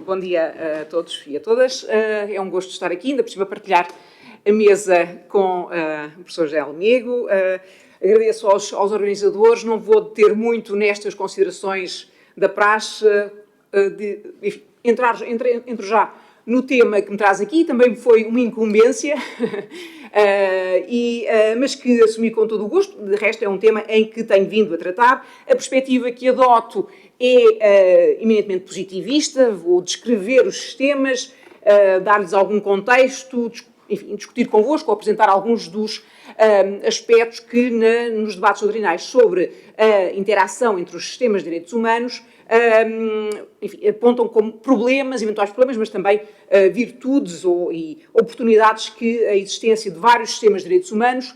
bom dia a todos e a todas. É um gosto estar aqui, ainda por cima partilhar a mesa com o professor José Lamego. Agradeço aos organizadores, não vou deter muito nestas considerações da praxe, entro já no tema que me traz aqui, também foi uma incumbência, mas que assumi com todo o gosto. De resto, é um tema em que tenho vindo a tratar. A perspectiva que adoto é eminentemente positivista, vou descrever os sistemas, dar-lhes algum contexto, enfim, discutir convosco, apresentar alguns dos aspectos que nos debates doutrinais sobre a interação entre os sistemas de direitos humanos enfim, apontam como problemas, eventuais problemas, mas também virtudes e oportunidades que a existência de vários sistemas de direitos humanos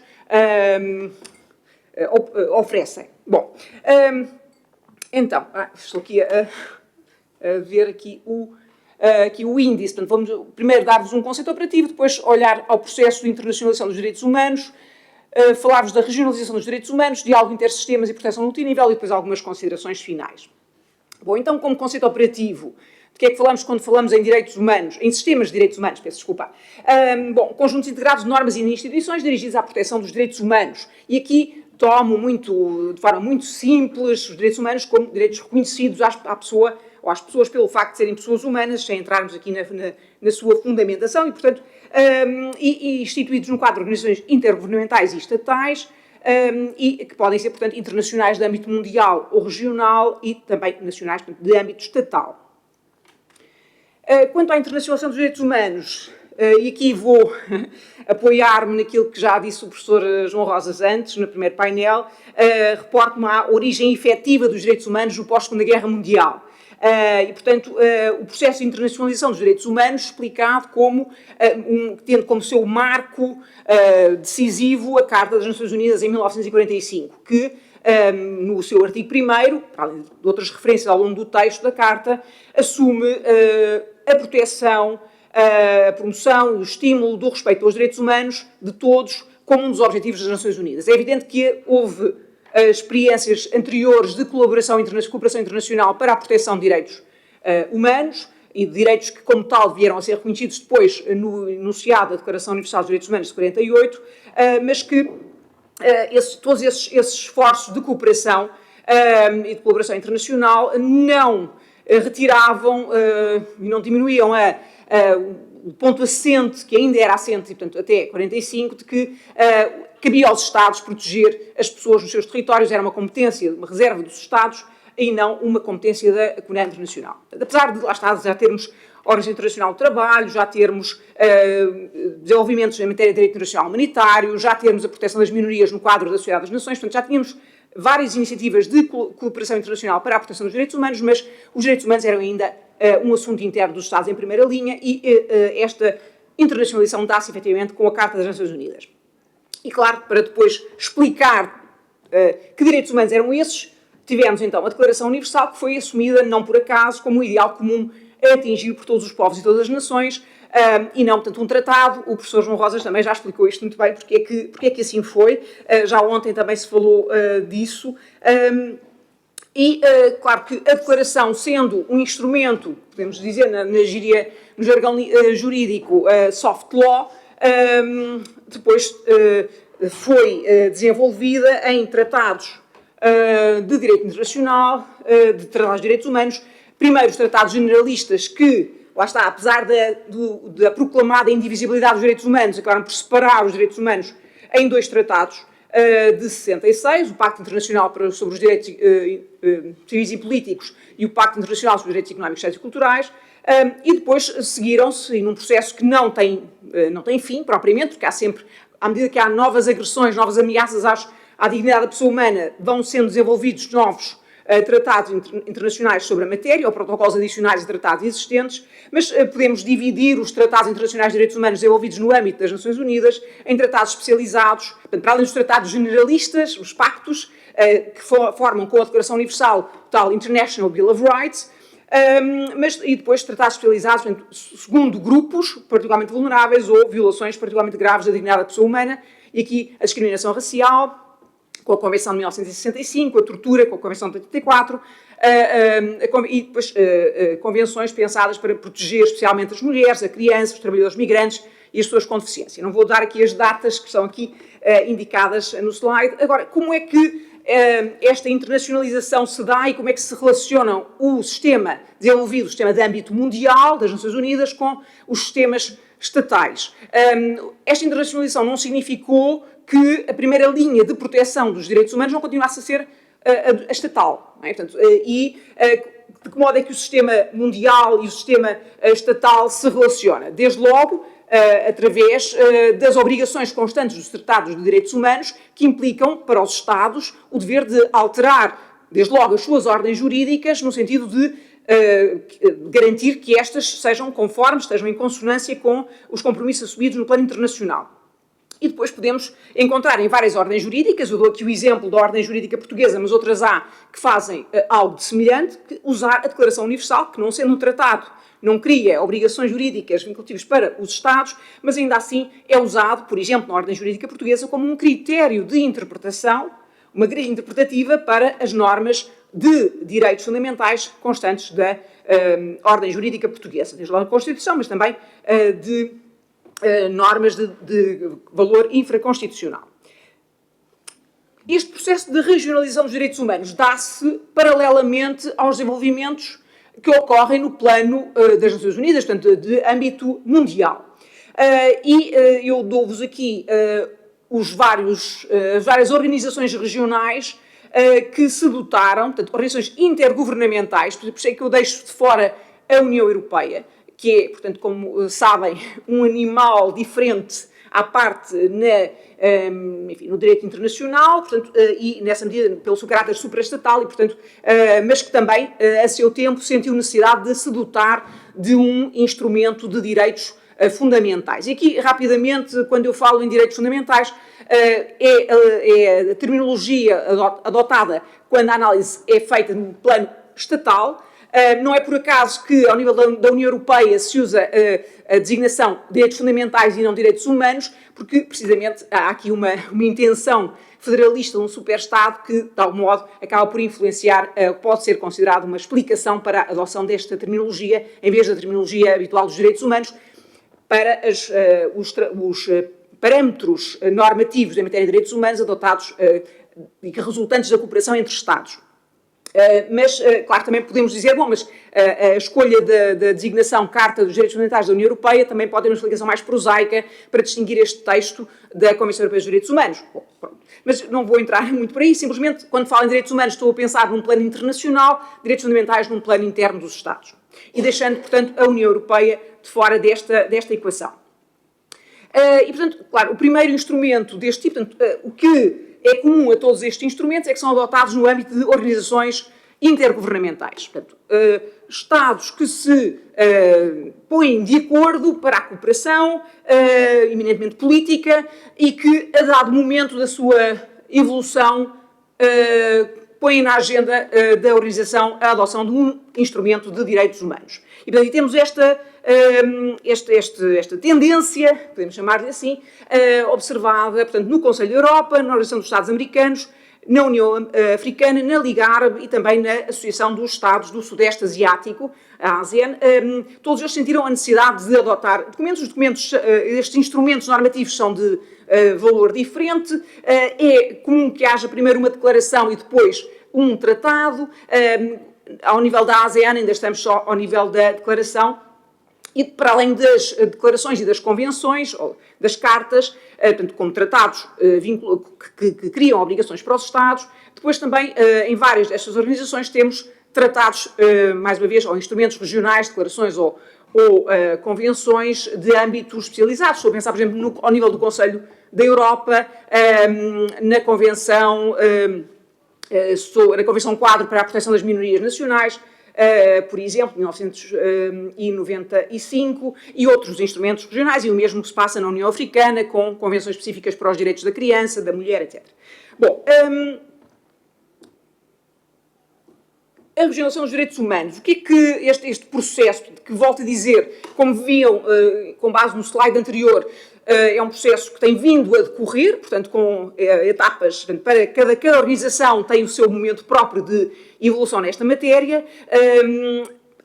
oferecem. Bom, então, estou aqui a ver aqui o índice. Portanto, vamos primeiro dar-vos um conceito operativo, depois olhar ao processo de internacionalização dos direitos humanos, falar-vos da regionalização dos direitos humanos, diálogo intersistemas e proteção multinível e depois algumas considerações finais. Bom, então, como conceito operativo, de que é que falamos quando falamos em direitos humanos, em sistemas de direitos humanos, peço desculpa. Bom, conjuntos integrados de normas e instituições dirigidos à proteção dos direitos humanos. E aqui tomo de forma muito simples, os direitos humanos como direitos reconhecidos à pessoa ou às pessoas pelo facto de serem pessoas humanas, sem entrarmos aqui na sua fundamentação, e, portanto, instituídos no quadro de organizações intergovernamentais e estatais, e que podem ser, portanto, internacionais de âmbito mundial ou regional e também nacionais, portanto, de âmbito estatal. Quanto à internacionalização dos direitos humanos, e aqui vou apoiar-me naquilo que já disse o professor João Rosas antes, no primeiro painel, reporto-me à origem efetiva dos direitos humanos no pós-Segunda Guerra Mundial. E, portanto, o processo de internacionalização dos direitos humanos explicado como, tendo como seu marco decisivo a Carta das Nações Unidas em 1945, que, no seu artigo 1º, além de outras referências ao longo do texto da Carta, assume a proteção, a promoção e o estímulo do respeito aos direitos humanos de todos como um dos objetivos das Nações Unidas. É evidente que houve experiências anteriores de cooperação internacional para a proteção de direitos humanos e de direitos que, como tal, vieram a ser reconhecidos depois no enunciado da Declaração Universal dos Direitos Humanos de 48, mas que todos esses esforços de cooperação e de colaboração internacional não retiravam e não diminuíam o ponto assente, que ainda era assente, e, portanto, até 45, de que cabia aos Estados proteger as pessoas nos seus territórios, era uma competência, uma reserva dos Estados, e não uma competência da comunidade internacional. Apesar de, lá está, já termos Organização Internacional do Trabalho, já termos desenvolvimentos em matéria de direito internacional humanitário, já termos a proteção das minorias no quadro da Sociedade das Nações, portanto, já tínhamos várias iniciativas de cooperação internacional para a proteção dos direitos humanos, mas os direitos humanos eram ainda um assunto interno dos Estados em primeira linha e esta internacionalização dá-se efetivamente com a Carta das Nações Unidas. E claro, para depois explicar que direitos humanos eram esses, tivemos então a Declaração Universal, que foi assumida não por acaso como um ideal comum a atingir por todos os povos e todas as nações, e não, portanto, um tratado. O professor João Rosas também já explicou isto muito bem, porque é que assim foi. Já ontem também se falou disso. Claro que a declaração, sendo um instrumento, podemos dizer na gíria, no jargão jurídico, soft law, depois foi desenvolvida em tratados de direito internacional, de tratados de direitos humanos, primeiro os tratados generalistas que, lá está, apesar da proclamada indivisibilidade dos direitos humanos, acabaram por separar os direitos humanos em dois tratados de 66, o Pacto Internacional sobre os Direitos Civis e Políticos e o Pacto Internacional sobre os Direitos Económicos, Sociais e Culturais, e depois seguiram-se num processo que não tem fim, propriamente, porque há sempre, à medida que há novas agressões, novas ameaças à dignidade da pessoa humana, vão sendo desenvolvidos novos tratados internacionais sobre a matéria, ou protocolos adicionais a tratados existentes, mas podemos dividir os tratados internacionais de direitos humanos desenvolvidos no âmbito das Nações Unidas em tratados especializados, portanto, para além dos tratados generalistas, os pactos, que formam com a Declaração Universal o tal International Bill of Rights, e depois tratados especializados, portanto, segundo grupos particularmente vulneráveis ou violações particularmente graves da dignidade da pessoa humana, e aqui a discriminação racial, com a Convenção de 1965, a tortura com a Convenção de 84, e depois convenções pensadas para proteger especialmente as mulheres, a crianças, os trabalhadores migrantes e as pessoas com deficiência. Não vou dar aqui as datas que estão aqui indicadas no slide. Agora, como é que esta internacionalização se dá e como é que se relacionam o sistema desenvolvido, o sistema de âmbito mundial das Nações Unidas, com os sistemas estatais? Esta internacionalização não significou que a primeira linha de proteção dos direitos humanos não continuasse a ser a estatal. Não é? Portanto, de que modo é que o sistema mundial e o sistema estatal se relaciona? Desde logo, através das obrigações constantes dos tratados de direitos humanos, que implicam para os Estados o dever de alterar, desde logo, as suas ordens jurídicas, no sentido de garantir que estas sejam conformes, estejam em consonância com os compromissos assumidos no plano internacional. E depois podemos encontrar em várias ordens jurídicas, eu dou aqui o exemplo da ordem jurídica portuguesa, mas outras há que fazem algo de semelhante, que usar a Declaração Universal, que não sendo um tratado, não cria obrigações jurídicas vinculativas para os Estados, mas ainda assim é usado, por exemplo, na ordem jurídica portuguesa, como um critério de interpretação, uma grelha interpretativa para as normas de direitos fundamentais constantes da ordem jurídica portuguesa, desde logo a Constituição, mas também de normas de valor infraconstitucional. Este processo de regionalização dos direitos humanos dá-se paralelamente aos desenvolvimentos que ocorrem no plano das Nações Unidas, portanto, de âmbito mundial. Eu dou-vos aqui as várias organizações regionais que se dotaram, portanto, organizações intergovernamentais, por isso é que eu deixo de fora a União Europeia, que é, portanto, como sabem, um animal diferente à parte no direito internacional, portanto, e nessa medida pelo seu caráter supraestatal, e, portanto, mas que também, a seu tempo, sentiu necessidade de se dotar de um instrumento de direitos fundamentais. E aqui, rapidamente, quando eu falo em direitos fundamentais, é a terminologia adotada quando a análise é feita no plano estatal. Não é por acaso que, ao nível da União Europeia, se usa a designação de direitos fundamentais e não direitos humanos, porque, precisamente, há aqui uma intenção federalista de um superestado que, de algum modo, acaba por influenciar, pode ser considerado uma explicação para a adoção desta terminologia, em vez da terminologia habitual dos direitos humanos, para os parâmetros normativos em matéria de direitos humanos adotados e resultantes da cooperação entre Estados. Mas, claro, também podemos dizer, bom, mas a escolha da designação Carta dos Direitos Fundamentais da União Europeia também pode ter uma explicação mais prosaica para distinguir este texto da Convenção Europeia dos Direitos Humanos. Bom, pronto. Mas não vou entrar muito por aí, simplesmente, quando falo em direitos humanos, estou a pensar num plano internacional, direitos fundamentais num plano interno dos Estados. E deixando, portanto, a União Europeia de fora desta equação. E, portanto, claro, o primeiro instrumento deste tipo, portanto, o que é comum a todos estes instrumentos é que são adotados no âmbito de organizações intergovernamentais. Portanto, Estados que se põem de acordo para a cooperação, eminentemente política, e que, a dado momento da sua evolução, põem na agenda da organização a adoção de um instrumento de direitos humanos. E, portanto, temos esta tendência, podemos chamar-lhe assim, observada, portanto, no Conselho da Europa, na Organização dos Estados Americanos, na União Africana, na Liga Árabe e também na Associação dos Estados do Sudeste Asiático, a ASEAN. Todos eles sentiram a necessidade de adotar documentos, estes instrumentos normativos são de valor diferente. É comum que haja primeiro uma declaração e depois um tratado. Ao nível da ASEAN, ainda estamos só ao nível da declaração. E, para além das declarações e das convenções, ou das cartas, portanto, como tratados que criam obrigações para os Estados, depois também, em várias destas organizações, temos tratados, mais uma vez, ou instrumentos regionais, declarações ou convenções de âmbitos especializados. Estou a pensar, por exemplo, ao nível do Conselho da Europa, na Convenção Quadro para a Proteção das Minorias Nacionais, por exemplo, 1995, e outros instrumentos regionais, e o mesmo que se passa na União Africana, com convenções específicas para os direitos da criança, da mulher, etc. Bom, a regionalização dos direitos humanos, o que é que este processo, que volto a dizer, como viam com base no slide anterior, é um processo que tem vindo a decorrer, portanto, com etapas, portanto, para cada organização tem o seu momento próprio de evolução nesta matéria.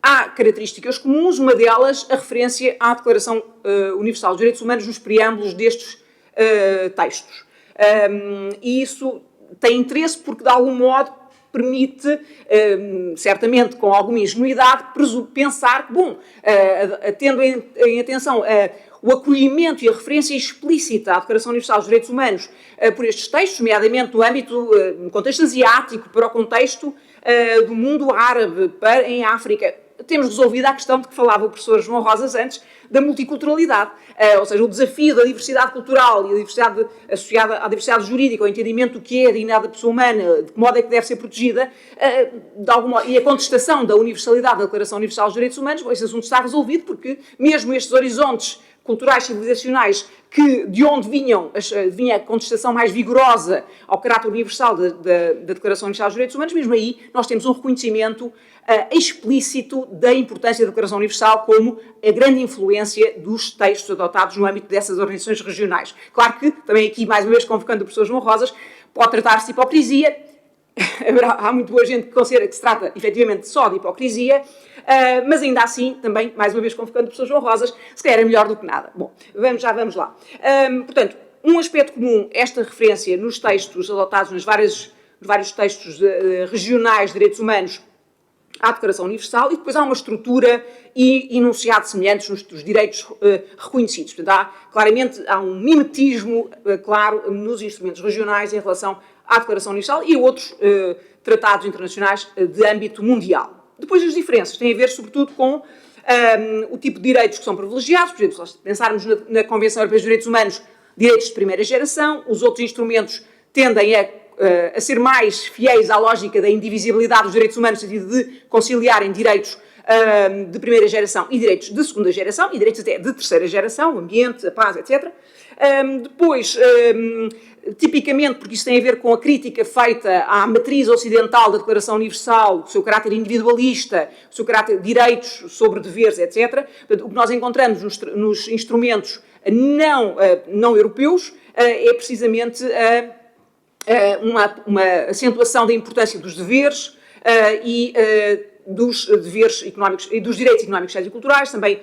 Há características comuns, uma delas a referência à Declaração Universal dos Direitos Humanos nos preâmbulos destes textos. E isso tem interesse porque, de algum modo, permite, certamente com alguma ingenuidade, pensar que, bom, tendo em atenção o acolhimento e a referência explícita à Declaração Universal dos Direitos Humanos por estes textos, nomeadamente no âmbito, no contexto asiático, para o contexto do mundo árabe, em África, temos resolvido a questão de que falava o professor João Rosas antes, da multiculturalidade, ou seja, o desafio da diversidade cultural e a diversidade associada à diversidade jurídica, ao entendimento do que é a dignidade da pessoa humana, de que modo é que deve ser protegida, de algum modo, e a contestação da universalidade da Declaração Universal dos Direitos Humanos, esse assunto está resolvido porque mesmo estes horizontes culturais civilizacionais de onde vinha a contestação mais vigorosa ao caráter universal da Declaração Universal dos Direitos Humanos, mesmo aí nós temos um reconhecimento explícito da importância da Declaração Universal como a grande influência dos textos adotados no âmbito dessas organizações regionais. Claro que, também aqui, mais uma vez, convocando o professor João Rosas, pode tratar-se de hipocrisia. Há muito boa gente que considera que se trata, efetivamente, só de hipocrisia, mas ainda assim, também, mais uma vez convocando o professor João Rosas, se calhar é melhor do que nada. Bom, vamos lá. Portanto, um aspecto comum, esta referência nos textos adotados nos vários textos regionais de direitos humanos à Declaração Universal, e depois há uma estrutura e enunciado semelhantes nos direitos reconhecidos. Portanto, claramente há um mimetismo claro nos instrumentos regionais em relação à Declaração Universal e a outros tratados internacionais de âmbito mundial. Depois as diferenças têm a ver, sobretudo, com o tipo de direitos que são privilegiados. Por exemplo, se pensarmos na Convenção Europeia dos Direitos Humanos, direitos de primeira geração, os outros instrumentos tendem a ser mais fiéis à lógica da indivisibilidade dos direitos humanos, no sentido de conciliarem direitos de primeira geração e direitos de segunda geração, e direitos até de terceira geração, o ambiente, a paz, etc. Depois, tipicamente, porque isso tem a ver com a crítica feita à matriz ocidental da Declaração Universal, o seu caráter individualista, o seu caráter de direitos sobre deveres, etc. Portanto, o que nós encontramos nos instrumentos não europeus é precisamente uma acentuação da importância dos deveres e dos deveres económicos e dos direitos económicos, sociais e culturais, também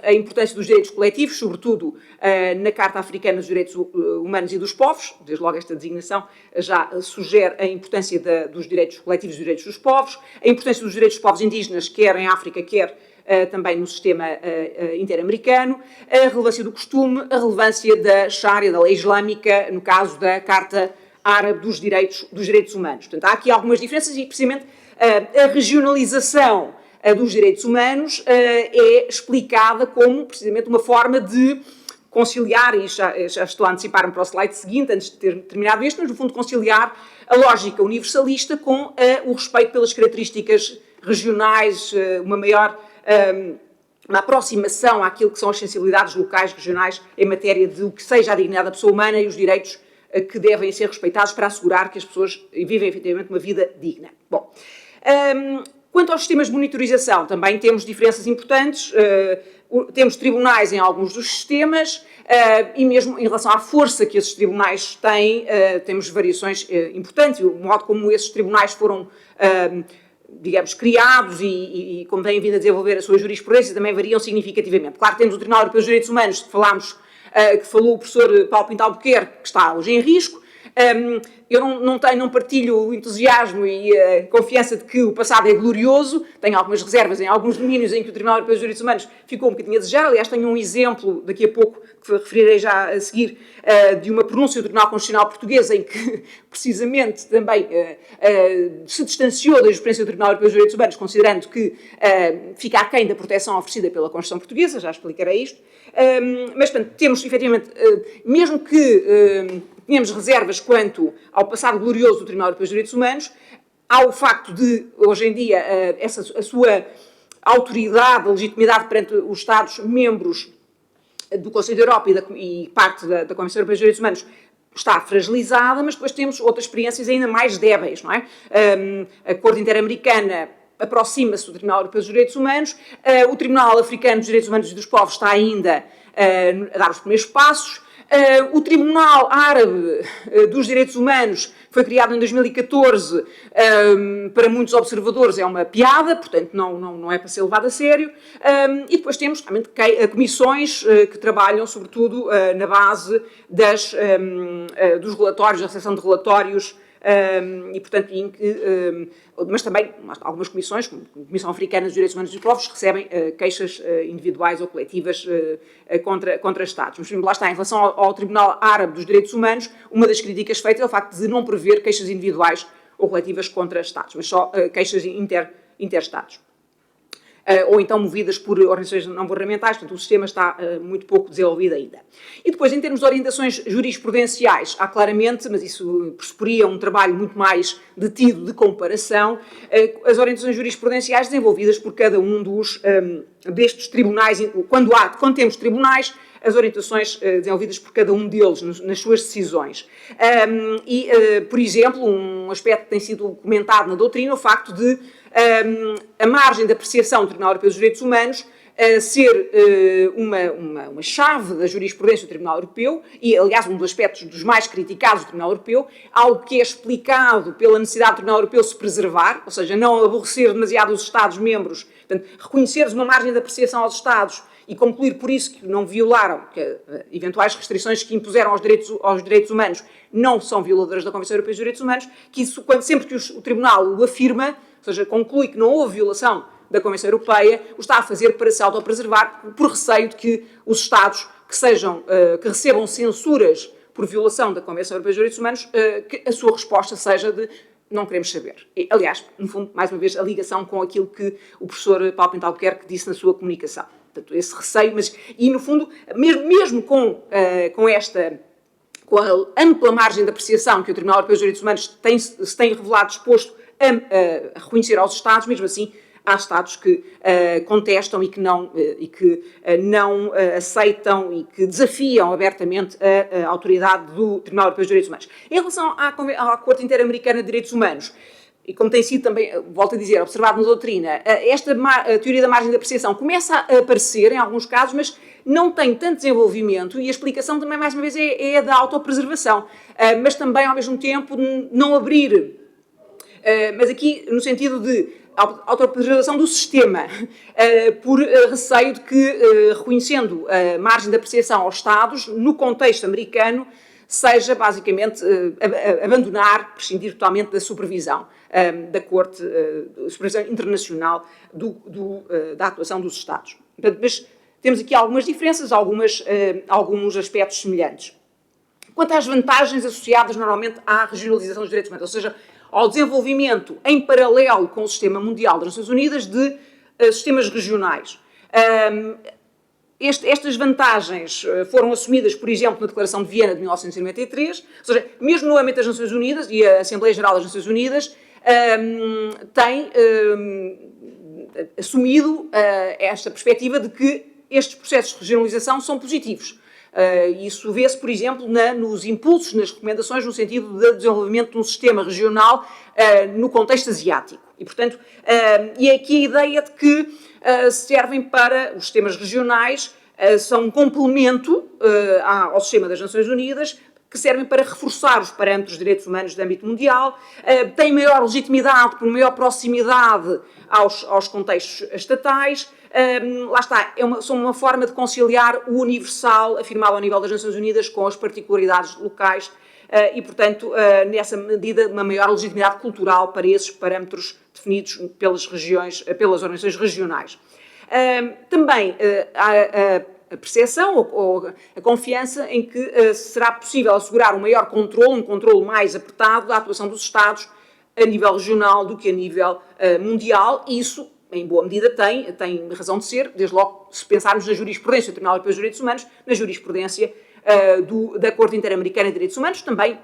a importância dos direitos coletivos, sobretudo na Carta Africana dos Direitos Humanos e dos Povos, desde logo esta designação já sugere a importância dos direitos coletivos e dos direitos dos povos, a importância dos direitos dos povos indígenas, quer em África, quer também no sistema interamericano, a relevância do costume, a relevância da Sharia, da lei islâmica, no caso da Carta Árabe dos Direitos Humanos. Portanto, há aqui algumas diferenças e, precisamente, a regionalização dos direitos humanos é explicada como, precisamente, uma forma de conciliar, e já estou a antecipar-me para o slide seguinte, antes de ter terminado este, mas, no fundo, conciliar a lógica universalista com o respeito pelas características regionais, uma aproximação àquilo que são as sensibilidades locais, regionais, em matéria de o que seja a dignidade da pessoa humana e os direitos que devem ser respeitados para assegurar que as pessoas vivem efetivamente uma vida digna. Bom, quanto aos sistemas de monitorização, também temos diferenças importantes, temos tribunais em alguns dos sistemas e mesmo em relação à força que esses tribunais têm, temos variações importantes, e o modo como esses tribunais foram digamos, criados e como têm vindo a desenvolver a sua jurisprudência, também variam significativamente. Claro que temos o Tribunal Europeu dos Direitos Humanos, que falou o professor Paulo Pinto Albuquerque, que está hoje em risco. Eu não partilho o entusiasmo e a confiança de que o passado é glorioso, tenho algumas reservas em alguns domínios em que o Tribunal Europeu dos Direitos Humanos ficou um bocadinho a desejar. Aliás, tenho um exemplo, daqui a pouco, que referirei já a seguir, de uma pronúncia do Tribunal Constitucional Português em que, precisamente, também se distanciou da jurisprudência do Tribunal Europeu dos Direitos Humanos, considerando que fica aquém da proteção oferecida pela Constituição Portuguesa, já explicarei isto. Mas, portanto, temos, efetivamente, mesmo que tínhamos reservas quanto ao passado glorioso do Tribunal Europeu dos Direitos Humanos, há o facto de, hoje em dia, a sua autoridade, a legitimidade perante os Estados-membros do Conselho da Europa e parte da Convenção Europeia dos Direitos Humanos está fragilizada, mas depois temos outras experiências ainda mais débeis, não é? A Corte Interamericana aproxima-se do Tribunal Europeu dos Direitos Humanos, o Tribunal Africano dos Direitos Humanos e dos Povos está ainda a dar os primeiros passos, o Tribunal Árabe dos Direitos Humanos foi criado em 2014, para muitos observadores é uma piada, portanto não é para ser levado a sério, e depois temos realmente comissões que trabalham sobretudo na base dos relatórios, da recepção de relatórios, e portanto, mas também algumas comissões, como a Comissão Africana dos Direitos Humanos e dos Povos, recebem queixas individuais ou coletivas contra Estados. Mas, lá está, em relação ao Tribunal Árabe dos Direitos Humanos, uma das críticas feitas é o facto de não prever queixas individuais ou coletivas contra Estados, mas só queixas interestados. Ou então movidas por organizações não governamentais, portanto o sistema está muito pouco desenvolvido ainda. E depois, em termos de orientações jurisprudenciais, há claramente, mas isso pressuporia um trabalho muito mais detido de comparação, as orientações jurisprudenciais desenvolvidas por cada um destes tribunais, quando temos tribunais, as orientações desenvolvidas por cada um deles nas suas decisões. Por exemplo, um aspecto que tem sido comentado na doutrina, o facto de a margem de apreciação do Tribunal Europeu dos Direitos Humanos ser uma chave da jurisprudência do Tribunal Europeu e, aliás, um dos aspectos dos mais criticados do Tribunal Europeu, algo que é explicado pela necessidade do Tribunal Europeu se preservar, ou seja, não aborrecer demasiado os Estados-membros, portanto, reconhecer uma margem de apreciação aos Estados e concluir por isso que não violaram, que eventuais restrições que impuseram aos direitos humanos não são violadoras da Convenção Europeia dos Direitos Humanos, que isso, sempre que o Tribunal o afirma, ou seja, conclui que não houve violação da Convenção Europeia, o está a fazer para se autopreservar, por receio de que os Estados que recebam censuras por violação da Convenção Europeia dos Direitos Humanos, que a sua resposta seja de não queremos saber. E, aliás, no fundo, mais uma vez, a ligação com aquilo que o professor Paulo Pinto Albuquerque disse na sua comunicação. Portanto, esse receio, e no fundo, mesmo com a ampla margem de apreciação que o Tribunal Europeu dos Direitos Humanos se tem revelado disposto a reconhecer aos Estados, mesmo assim, há Estados que contestam e que não aceitam e que desafiam abertamente a autoridade do Tribunal Europeu dos Direitos Humanos. Em relação à Corte Interamericana de Direitos Humanos, e como tem sido também, volto a dizer, observado na doutrina, esta teoria da margem de apreciação começa a aparecer em alguns casos, mas não tem tanto desenvolvimento e a explicação também, mais uma vez, é a da autopreservação, mas também, ao mesmo tempo, não abrir, mas aqui no sentido de autopreservação do sistema, por receio de que, reconhecendo a margem de apreciação aos Estados, no contexto americano, seja basicamente abandonar, prescindir totalmente da supervisão da Corte, supervisão internacional da atuação dos Estados. Mas temos aqui algumas diferenças, alguns aspectos semelhantes. Quanto às vantagens associadas normalmente à regionalização dos direitos humanos, ou seja, ao desenvolvimento em paralelo com o sistema mundial das Nações Unidas de sistemas regionais. Estas vantagens foram assumidas, por exemplo, na Declaração de Viena de 1993, ou seja, mesmo no âmbito das Nações Unidas, e a Assembleia Geral das Nações Unidas tem assumido esta perspectiva de que estes processos de regionalização são positivos. Isso vê-se, por exemplo, nos impulsos, nas recomendações, no sentido de desenvolvimento de um sistema regional no contexto asiático. E, portanto, e aqui a ideia de que servem para os sistemas regionais, são um complemento ao sistema das Nações Unidas, que servem para reforçar os parâmetros de direitos humanos de âmbito mundial, têm maior legitimidade por maior proximidade aos contextos estatais. Lá está, são uma forma de conciliar o universal afirmado ao nível das Nações Unidas com as particularidades locais e, portanto, nessa medida, uma maior legitimidade cultural para esses parâmetros definidos pelas organizações regionais. Também a percepção ou a confiança em que será possível assegurar um maior controle, um controle mais apertado da atuação dos Estados a nível regional do que a nível mundial, e isso, em boa medida, tem razão de ser, desde logo, se pensarmos na jurisprudência do Tribunal Europeu dos Direitos Humanos, na jurisprudência da Corte Interamericana de Direitos Humanos, também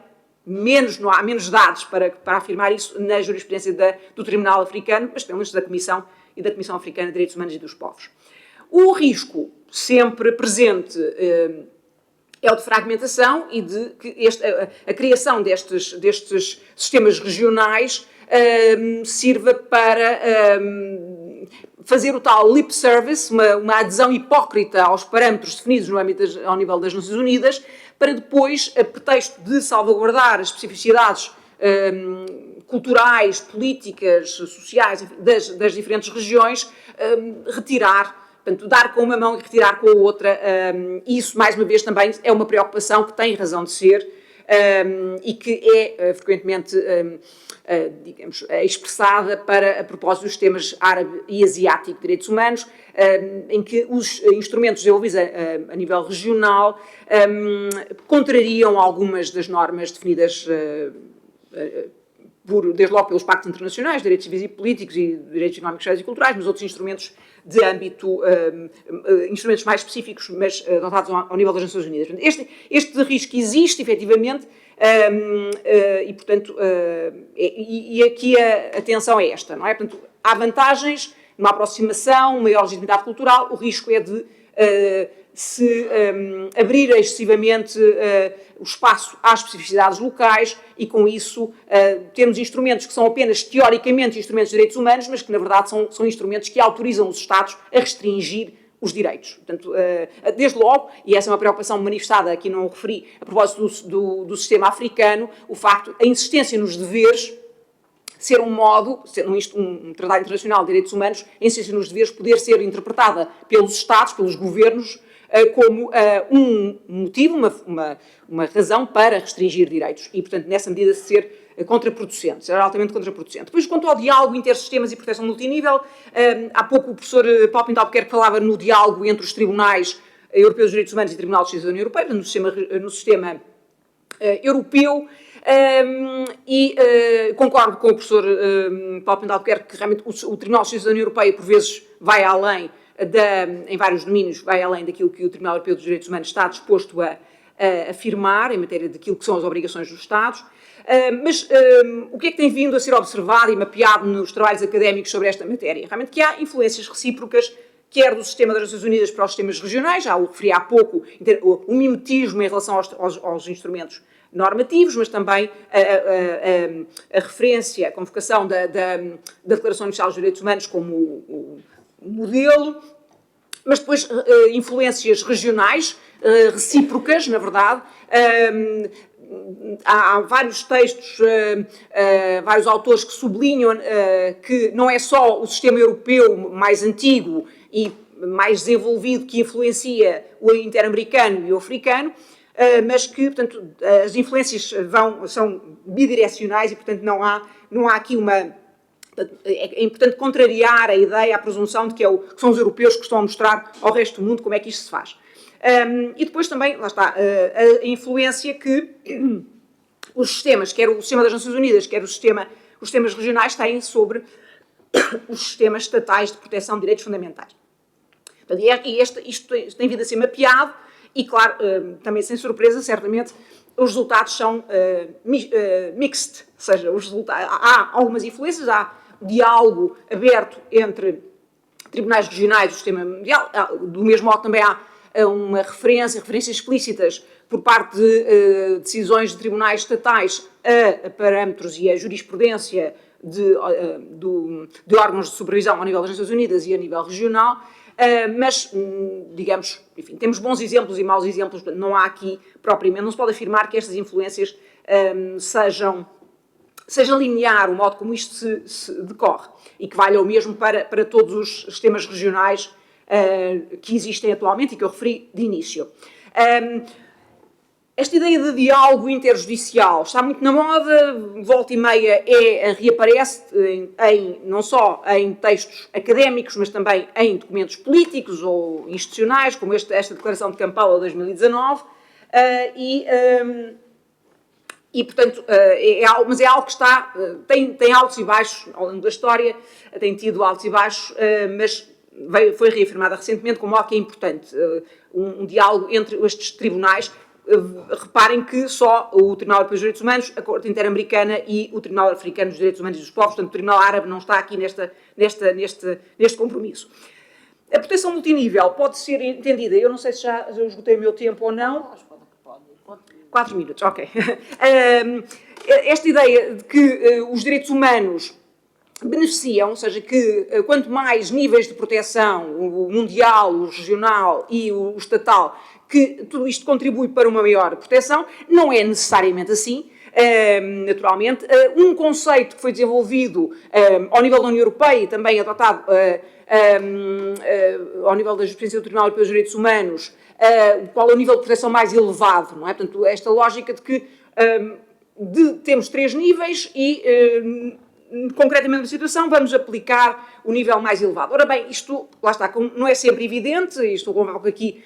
há menos dados para afirmar isso na jurisprudência do Tribunal Africano, mas pelo menos da Comissão e da Comissão Africana de Direitos Humanos e dos Povos. O risco sempre presente é o de fragmentação e de que a criação destes sistemas regionais sirva para fazer o tal lip service, uma adesão hipócrita aos parâmetros definidos no âmbito ao nível das Nações Unidas, para depois, a pretexto de salvaguardar as especificidades culturais, políticas, sociais das diferentes regiões, retirar, portanto, dar com uma mão e retirar com a outra. Isso, mais uma vez, também é uma preocupação que tem razão de ser e que é frequentemente, digamos, expressada a propósito dos temas árabe e asiático de direitos humanos, em que os instrumentos desenvolvidos a nível regional contrariam algumas das normas definidas desde logo pelos pactos internacionais, de direitos civis e políticos e direitos económicos, sociais e culturais, mas outros instrumentos de âmbito, instrumentos mais específicos, mas adotados ao nível das Nações Unidas. Este risco existe, efetivamente, e, portanto, e aqui a atenção é esta, não é? Portanto, há vantagens numa aproximação, maior legitimidade cultural, o risco é de se abrir excessivamente o espaço às especificidades locais e, com isso, termos instrumentos que são apenas teoricamente instrumentos de direitos humanos, mas que, na verdade, são instrumentos que autorizam os Estados a restringir os direitos. Portanto, desde logo, e essa é uma preocupação manifestada, aqui não referi, a propósito do sistema africano, o facto, a insistência nos deveres ser um modo, sendo um tratado internacional de direitos humanos, a insistência nos deveres poder ser interpretada pelos Estados, pelos governos, como um motivo, uma razão para restringir direitos e, portanto, nessa medida ser contraproducente, ser altamente contraproducente. Depois, quanto ao diálogo intersistemas e proteção multinível, há pouco o professor Paulo Pinto Albuquerque falava no diálogo entre os tribunais europeus de direitos humanos e o Tribunal de Justiça da União Europeia, no sistema europeu, e concordo com o professor Paulo Pinto Albuquerque que realmente o Tribunal de Justiça da União Europeia, por vezes, vai além em vários domínios, vai além daquilo que o Tribunal Europeu dos Direitos Humanos está disposto a afirmar em matéria daquilo que são as obrigações dos Estados. Mas o que é que tem vindo a ser observado e mapeado nos trabalhos académicos sobre esta matéria? Realmente que há influências recíprocas, quer do sistema das Nações Unidas para os sistemas regionais, já o referi há pouco, o mimetismo em relação aos instrumentos normativos, mas também a referência, a convocação da Declaração Universal dos Direitos Humanos como o modelo, mas depois influências regionais, recíprocas, na verdade. Há vários textos, vários autores que sublinham que não é só o sistema europeu mais antigo e mais desenvolvido que influencia o interamericano e o africano, mas que, portanto, as influências são bidirecionais e, portanto, não há aqui uma... É importante contrariar a ideia, a presunção de que são os europeus que estão a mostrar ao resto do mundo como é que isto se faz. E depois também, lá está, a influência que os sistemas, quer o sistema das Nações Unidas, quer os sistemas regionais, têm sobre os sistemas estatais de proteção de direitos fundamentais. E isto tem vindo a ser mapeado e, claro, também sem surpresa, certamente, os resultados são mixed, ou seja, há algumas influências, há diálogo aberto entre tribunais regionais do sistema mundial, do mesmo modo também há referências explícitas por parte de decisões de tribunais estatais a parâmetros e a jurisprudência de órgãos de supervisão ao nível das Nações Unidas e a nível regional, mas, digamos, enfim, temos bons exemplos e maus exemplos, não há aqui propriamente, não se pode afirmar que estas influências seja linear o modo como isto se decorre e que valha o mesmo para todos os sistemas regionais que existem atualmente e que eu referi de início. Esta ideia de diálogo interjudicial está muito na moda, volta e meia reaparece não só em textos académicos, mas também em documentos políticos ou institucionais, como esta Declaração de Kampala de 2019, e portanto, mas é algo que tem altos e baixos ao longo da história, tem tido altos e baixos, mas foi reafirmada recentemente como algo que é importante, um diálogo entre estes tribunais. Reparem que só o Tribunal Europeu dos Direitos Humanos, a Corte Interamericana e o Tribunal Africano dos Direitos Humanos e dos Povos, portanto o Tribunal Árabe não está aqui neste compromisso. A proteção multinível pode ser entendida, eu não sei se já esgotei o meu tempo ou não. 4 minutos, ok. Esta ideia de que os direitos humanos beneficiam, ou seja, que quanto mais níveis de proteção, o mundial, o regional e o estatal, que tudo isto contribui para uma maior proteção, não é necessariamente assim. Naturalmente, um conceito que foi desenvolvido ao nível da União Europeia e também adotado ao nível da Justiça do Tribunal Europeu dos Direitos Humanos, qual é o nível de proteção mais elevado, não é? Portanto, esta lógica de que temos 3 níveis e, concretamente na situação, vamos aplicar o nível mais elevado. Ora bem, isto, lá está, não é sempre evidente, isto convoco aqui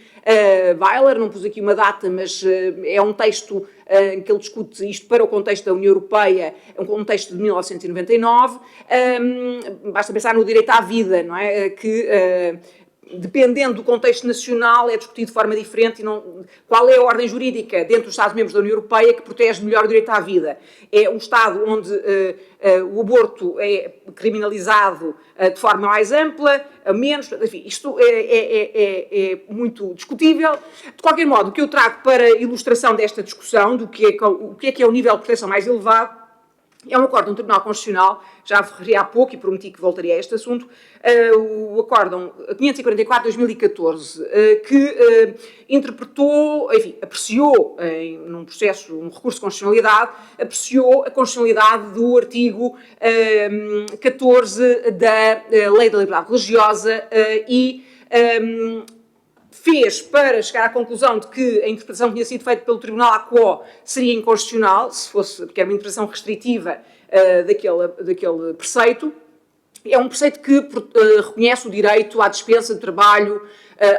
Weiler, não pus aqui uma data, mas é um texto em que ele discute isto para o contexto da União Europeia, é um contexto de 1999, basta pensar no direito à vida, não é? Que dependendo do contexto nacional, é discutido de forma diferente e qual é a ordem jurídica dentro dos Estados-membros da União Europeia que protege melhor o direito à vida. É um Estado onde o aborto é criminalizado de forma mais ampla, menos, enfim, isto é muito discutível. De qualquer modo, o que eu trago para ilustração desta discussão, do que é o nível de proteção mais elevado, é um acórdão do Tribunal Constitucional, já referi há pouco e prometi que voltaria a este assunto, o acórdão 544/2014, que interpretou, enfim, apreciou, num processo, um recurso de constitucionalidade, apreciou a constitucionalidade do artigo 14 da Lei da Liberdade Religiosa e fez para chegar à conclusão de que a interpretação que tinha sido feita pelo Tribunal ACO seria inconstitucional, se fosse, porque era uma interpretação restritiva daquele preceito. É um preceito que reconhece o direito à dispensa de trabalho,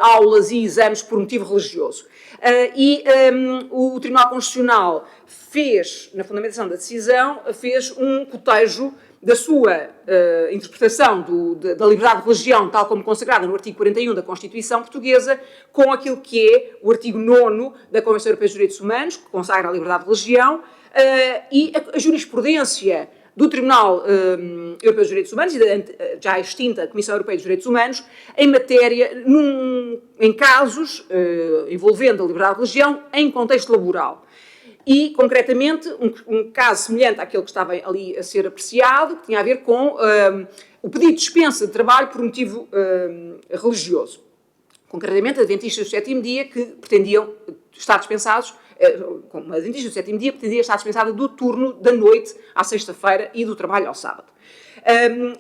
aulas e exames por motivo religioso. O Tribunal Constitucional fez, na fundamentação da decisão, fez um cotejo da sua interpretação da liberdade de religião, tal como consagrada no artigo 41 da Constituição Portuguesa, com aquilo que é o artigo 9º da Convenção Europeia dos Direitos Humanos, que consagra a liberdade de religião, e a jurisprudência do Tribunal Europeu dos Direitos Humanos e da já extinta Comissão Europeia dos Direitos Humanos, em matéria, em casos envolvendo a liberdade de religião em contexto laboral. E, concretamente, um caso semelhante àquele que estava ali a ser apreciado, que tinha a ver com o pedido de dispensa de trabalho por motivo religioso. Concretamente, adventistas do sétimo dia que pretendiam estar dispensados, como adventistas do sétimo dia pretendia estar dispensada do turno da noite à sexta-feira e do trabalho ao sábado.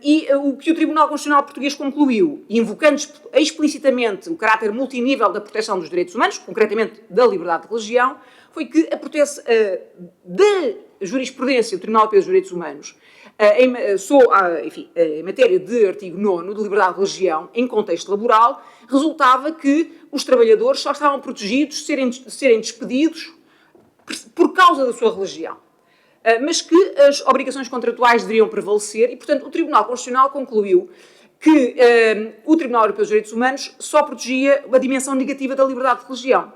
E o que o Tribunal Constitucional Português concluiu, invocando explicitamente o caráter multinível da proteção dos direitos humanos, concretamente da liberdade de religião, foi que a proteção da jurisprudência do Tribunal Europeu dos Direitos Humanos em matéria de artigo 9º de liberdade de religião em contexto laboral, resultava que os trabalhadores só estavam protegidos de serem despedidos por causa da sua religião, mas que as obrigações contratuais deveriam prevalecer e, portanto, o Tribunal Constitucional concluiu que o Tribunal Europeu dos Direitos Humanos só protegia a dimensão negativa da liberdade de religião,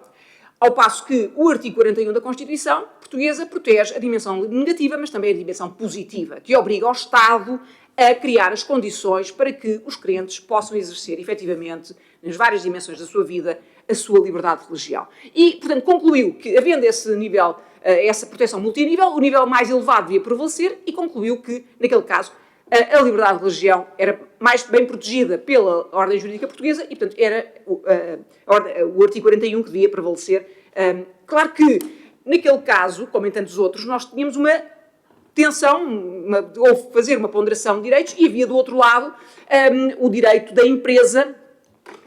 ao passo que o artigo 41 da Constituição Portuguesa protege a dimensão negativa, mas também a dimensão positiva, que obriga ao Estado a criar as condições para que os crentes possam exercer, efetivamente, nas várias dimensões da sua vida, a sua liberdade de religião. E, portanto, concluiu que, havendo esse nível, essa proteção multinível, o nível mais elevado devia prevalecer e concluiu que, naquele caso, a liberdade de religião era mais bem protegida pela ordem jurídica portuguesa e, portanto, era o artigo 41 que devia prevalecer. Claro que, naquele caso, como em tantos outros, nós tínhamos uma tensão, ou fazer uma ponderação de direitos, e havia do outro lado o direito da empresa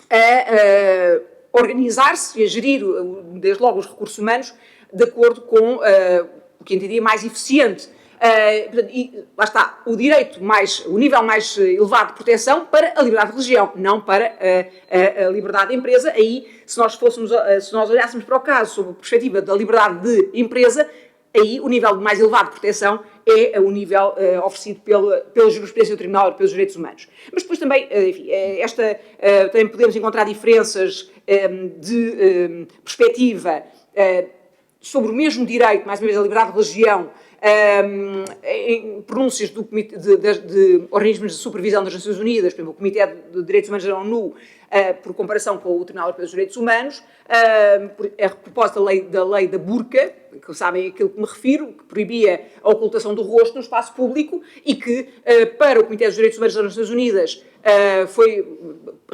a organizar-se e a gerir, desde logo, os recursos humanos, de acordo com o que entendia mais eficiente. E lá está, o nível mais elevado de proteção para a liberdade de religião, não para a liberdade de empresa. Aí, se nós olhássemos para o caso sob a perspectiva da liberdade de empresa, aí o nível mais elevado de proteção é o nível oferecido pela jurisprudência do Tribunal Europeu dos Direitos Humanos. Mas depois também, enfim, também podemos encontrar diferenças de perspectiva sobre o mesmo direito, mais uma vez, a liberdade de religião, em pronúncias de organismos de supervisão das Nações Unidas, por exemplo, o Comitê de Direitos Humanos da ONU, por comparação com o Tribunal Europeu dos Direitos Humanos, a propósito da lei da burca, que sabem aquilo que me refiro, que proibia a ocultação do rosto no espaço público e que, para o Comitê dos Direitos Humanos das Nações Unidas,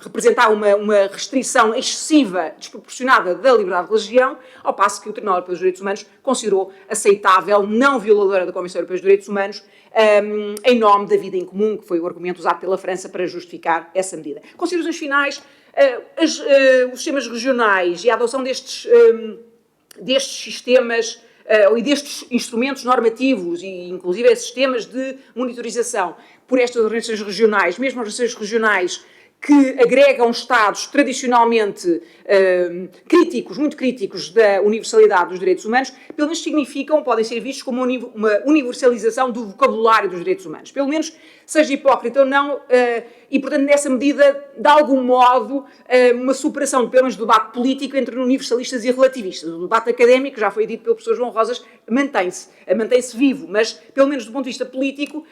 representava uma restrição excessiva, desproporcionada da liberdade de religião, ao passo que o Tribunal Europeu dos Direitos Humanos considerou aceitável, não violadora da Convenção Europeia dos Direitos Humanos, em nome da vida em comum, que foi o argumento usado pela França para justificar essa medida. Considerações finais, os sistemas regionais e a adoção destes sistemas e destes instrumentos normativos e, inclusive, sistemas de monitorização por estas organizações regionais, mesmo as organizações regionais que agregam Estados tradicionalmente críticos, muito críticos da universalidade dos direitos humanos, pelo menos significam, podem ser vistos como uma universalização do vocabulário dos direitos humanos. Pelo menos, seja hipócrita ou não, e, portanto, nessa medida, de algum modo, uma superação, pelo menos, do debate político entre universalistas e relativistas. O debate académico, já foi dito pelo professor João Rosas, mantém-se vivo, mas, pelo menos do ponto de vista político,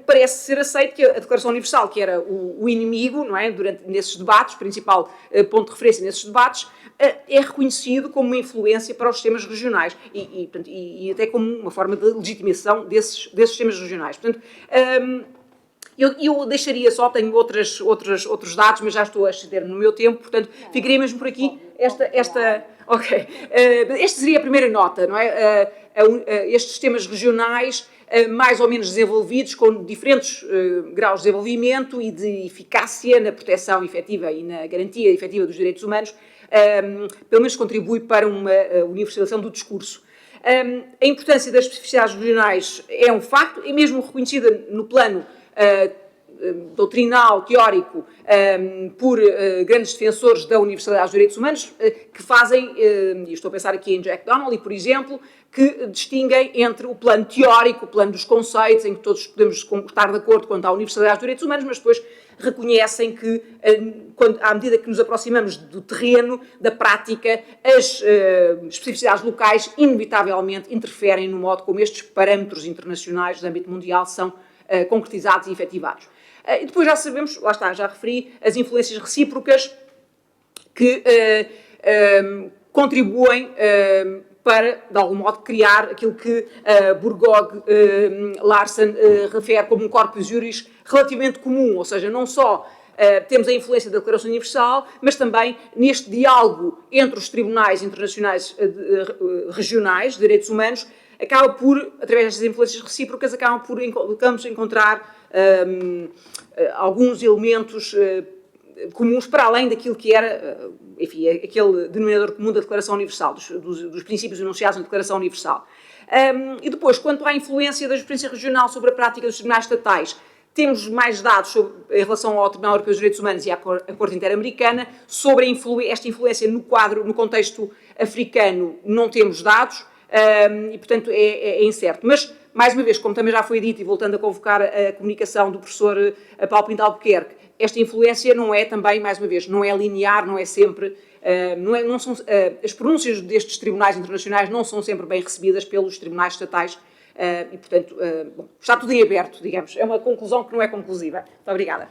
parece ser aceito que a Declaração Universal, que era o inimigo, não é, nesses debates, principal ponto de referência nesses debates, é reconhecido como uma influência para os sistemas regionais e até como uma forma de legitimação desses sistemas regionais. Portanto, eu deixaria só, tenho outros dados, mas já estou a exceder no meu tempo, portanto, ficaria mesmo por aqui ok. Esta seria a primeira nota, não é? Estes sistemas regionais mais ou menos desenvolvidos, com diferentes graus de desenvolvimento e de eficácia na proteção efetiva e na garantia efetiva dos direitos humanos, pelo menos contribui para uma universalização do discurso. A importância das especificidades regionais é um facto, e mesmo reconhecida no plano doutrinal, teórico, por grandes defensores da universalidade dos direitos humanos, que fazem, e estou a pensar aqui em Jack Donnelly, por exemplo, que distinguem entre o plano teórico, o plano dos conceitos, em que todos podemos estar de acordo quanto à universalidade dos direitos humanos, mas depois reconhecem que, à medida que nos aproximamos do terreno, da prática, as especificidades locais, inevitavelmente, interferem no modo como estes parâmetros internacionais de âmbito mundial são concretizados e efetivados. E depois já sabemos, lá está, já referi, as influências recíprocas que contribuem para, de algum modo, criar aquilo que Burgog-Larsen refere como um corpus juris relativamente comum, ou seja, não só temos a influência da Declaração Universal, mas também neste diálogo entre os tribunais internacionais regionais de direitos humanos, acaba por, através destas influências recíprocas, acabamos a encontrar alguns elementos comuns para além daquilo que era, enfim, aquele denominador comum da Declaração Universal, dos princípios enunciados na Declaração Universal. E depois, quanto à influência da jurisprudência regional sobre a prática dos tribunais estatais, temos mais dados em relação ao Tribunal Europeu dos Direitos Humanos e à Corte Interamericana. Sobre esta influência no contexto africano, não temos dados e, portanto, é incerto. Mas, mais uma vez, como também já foi dito, e voltando a convocar a comunicação do professor Paulo Pinto Albuquerque, esta influência não é também, mais uma vez, não é linear, não é sempre... as pronúncias destes tribunais internacionais não são sempre bem recebidas pelos tribunais estatais e, portanto, está tudo em aberto, digamos. É uma conclusão que não é conclusiva. Muito obrigada.